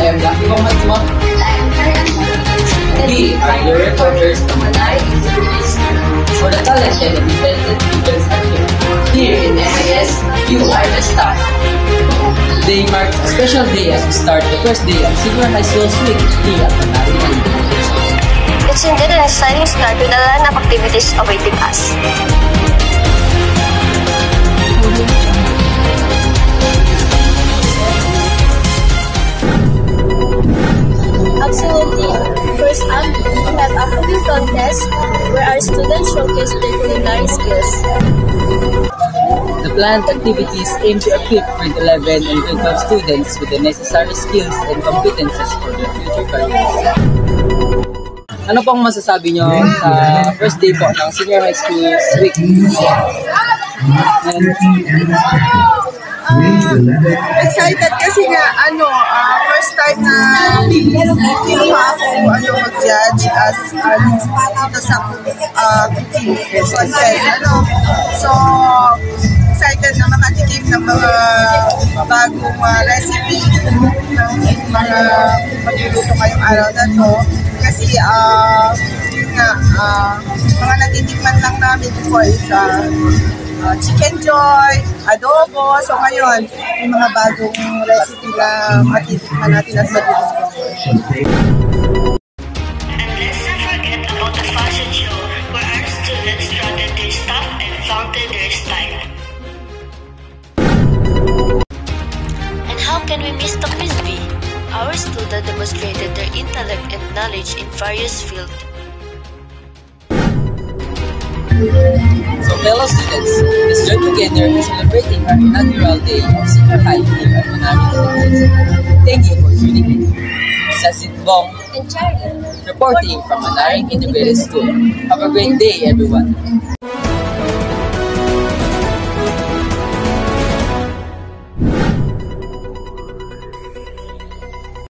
am Lucky Matmo. We are your reporters from Manay for the talented and talented students are here. Here in MIS, you are the star. Today marks a special day as we start the first day of Senior High School's week here at Manay. It's indeed an exciting start with a lot of activities awaiting us. Absolutely. First up, we have a cooking contest where our students showcase their culinary skills. The planned activities aim to equip grade 11 and grade 12 students with the necessary skills and competencies for their future careers. Ano pong masasabi nyo sa first day po ng Senior High School's week? Excited kasi nga first time na kinuha ako mag-judge as dito sa cooking contest. So excited na makatikim ng mga bagong recipe ng mga magluluto ngayong araw na to. Kasi mga natitikman lang namin before is chicken joy, adobo. So ngayon, may mga bagong recipe na matitikman natin at mag-discover. And let's not forget about the fashion show where our students strutted their stuff and flaunted their style. And how can we miss the Quiz Bee? Our students demonstrated their intellect and knowledge in various fields. So fellow students, let's join together in celebrating our inaugural day of Senior High here at Manay. Thank you for tuning in. Sasit Bong And Charlie, reporting from Manay Integrated School. Have a great day, everyone.